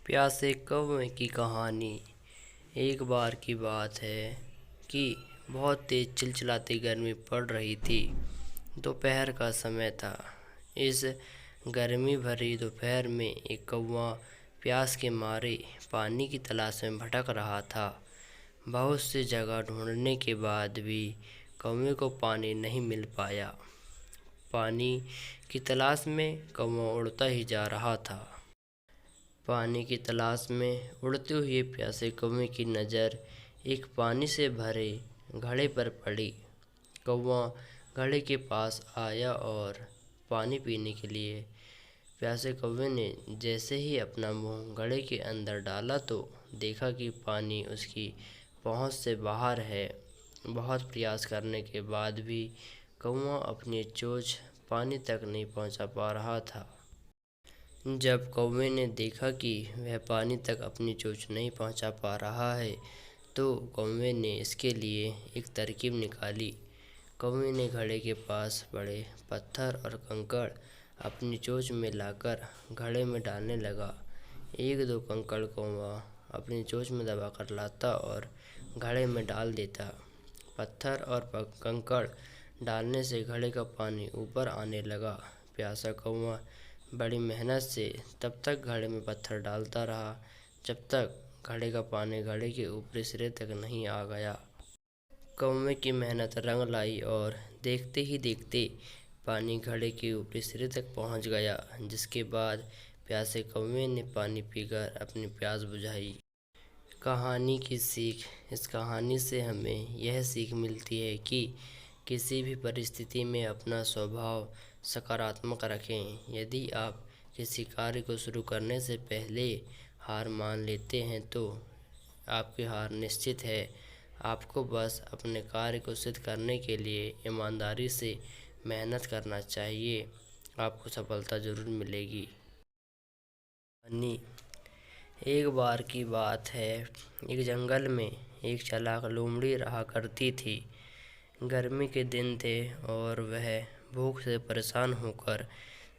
प्यासे कौवे की कहानी। एक बार की बात है कि बहुत तेज चिलचिलाती गर्मी पड़ रही थी। दोपहर का समय था। इस गर्मी भरी दोपहर में एक कौवा प्यास के मारे पानी की तलाश में भटक रहा था। बहुत सी जगह ढूंढने के बाद भी कौवे को पानी नहीं मिल पाया। पानी की तलाश में कौवा उड़ता ही जा रहा था। पानी की तलाश में उड़ते हुए प्यासे कौवे की नज़र एक पानी से भरे घड़े पर पड़ी। कौवा घड़े के पास आया और पानी पीने के लिए प्यासे कौवे ने जैसे ही अपना मुंह घड़े के अंदर डाला तो देखा कि पानी उसकी पहुंच से बाहर है। बहुत प्रयास करने के बाद भी कौवा अपनी चोंच पानी तक नहीं पहुंचा पा रहा था। जब कौवे ने देखा कि वह पानी तक अपनी चोंच नहीं पहुंचा पा रहा है तो कौवे ने इसके लिए एक तरकीब निकाली। कौवे ने घड़े के पास पड़े पत्थर और कंकड़ अपनी चोंच में लाकर घड़े में डालने लगा। एक दो कंकड़ कौवा अपनी चोंच में दबाकर लाता और घड़े में डाल देता। पत्थर और कंकड़ डालने से घड़े का पानी ऊपर आने लगा। प्यासा कौवा बड़ी मेहनत से तब तक घड़े में पत्थर डालता रहा जब तक घड़े का पानी घड़े के ऊपरी सिरे तक नहीं आ गया। कौवे की मेहनत रंग लाई और देखते ही देखते पानी घड़े के ऊपरी सिरे तक पहुंच गया, जिसके बाद प्यासे कौवे ने पानी पीकर अपनी प्यास बुझाई। कहानी की सीख। इस कहानी से हमें यह सीख मिलती है कि किसी भी परिस्थिति में अपना स्वभाव सकारात्मक रखें। यदि आप किसी कार्य को शुरू करने से पहले हार मान लेते हैं तो आपकी हार निश्चित है। आपको बस अपने कार्य को सिद्ध करने के लिए ईमानदारी से मेहनत करना चाहिए। आपको सफलता ज़रूर मिलेगी। एक बार की बात है, एक जंगल में एक चालाक लोमड़ी रहा करती थी। गर्मी के दिन थे और वह भूख से परेशान होकर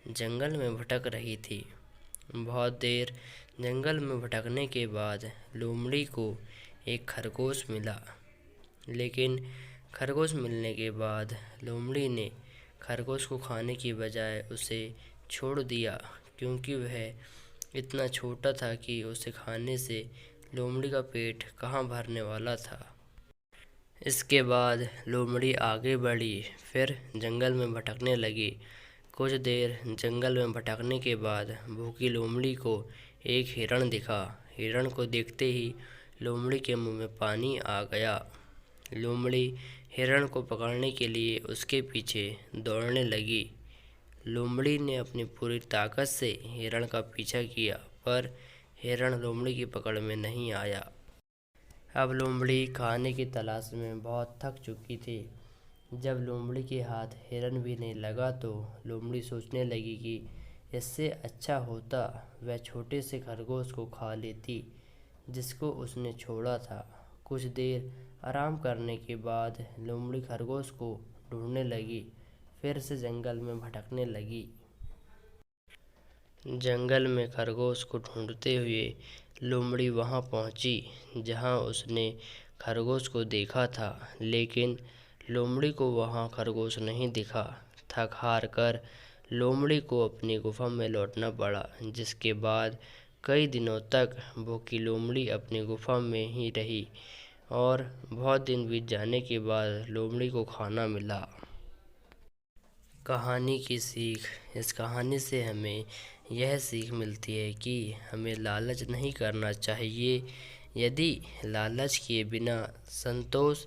जंगल में भटक रही थी। बहुत देर जंगल में भटकने के बाद लोमड़ी को एक खरगोश मिला, लेकिन खरगोश मिलने के बाद लोमड़ी ने खरगोश को खाने की बजाय उसे छोड़ दिया, क्योंकि वह इतना छोटा था कि उसे खाने से लोमड़ी का पेट कहाँ भरने वाला था। इसके बाद लोमड़ी आगे बढ़ी, फिर जंगल में भटकने लगी। कुछ देर जंगल में भटकने के बाद भूखी लोमड़ी को एक हिरण दिखा। हिरण को देखते ही लोमड़ी के मुंह में पानी आ गया। लोमड़ी हिरण को पकड़ने के लिए उसके पीछे दौड़ने लगी। लोमड़ी ने अपनी पूरी ताकत से हिरण का पीछा किया, पर हिरण लोमड़ी की पकड़ में नहीं आया। अब लोमड़ी खाने की तलाश में बहुत थक चुकी थी। जब लोमड़ी के हाथ हिरण भी नहीं लगा तो लोमड़ी सोचने लगी कि इससे अच्छा होता वह छोटे से खरगोश को खा लेती जिसको उसने छोड़ा था। कुछ देर आराम करने के बाद लोमड़ी खरगोश को ढूंढने लगी, फिर से जंगल में भटकने लगी। जंगल में खरगोश को ढूंढते हुए लोमड़ी वहां पहुंची जहां उसने खरगोश को देखा था, लेकिन लोमड़ी को वहां खरगोश नहीं दिखा। थक हार कर लोमड़ी को अपनी गुफा में लौटना पड़ा, जिसके बाद कई दिनों तक भूखी लोमड़ी अपनी गुफा में ही रही और बहुत दिन बीत जाने के बाद लोमड़ी को खाना मिला। कहानी की सीख। इस कहानी से हमें यह सीख मिलती है कि हमें लालच नहीं करना चाहिए। यदि लालच किए बिना संतोष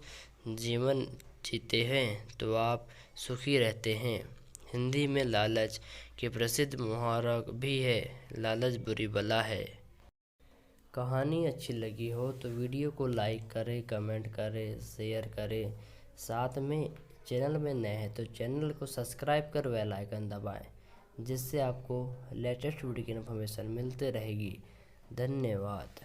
जीवन जीते हैं तो आप सुखी रहते हैं। हिंदी में लालच के प्रसिद्ध मुहावरा भी है, लालच बुरी बला है। कहानी अच्छी लगी हो तो वीडियो को लाइक करें, कमेंट करें, शेयर करें। साथ में चैनल में नए हैं तो चैनल को सब्सक्राइब कर बेल आइकन दबाएं, जिससे आपको लेटेस्ट वीडियो की इन्फॉर्मेशन मिलती रहेगी। धन्यवाद।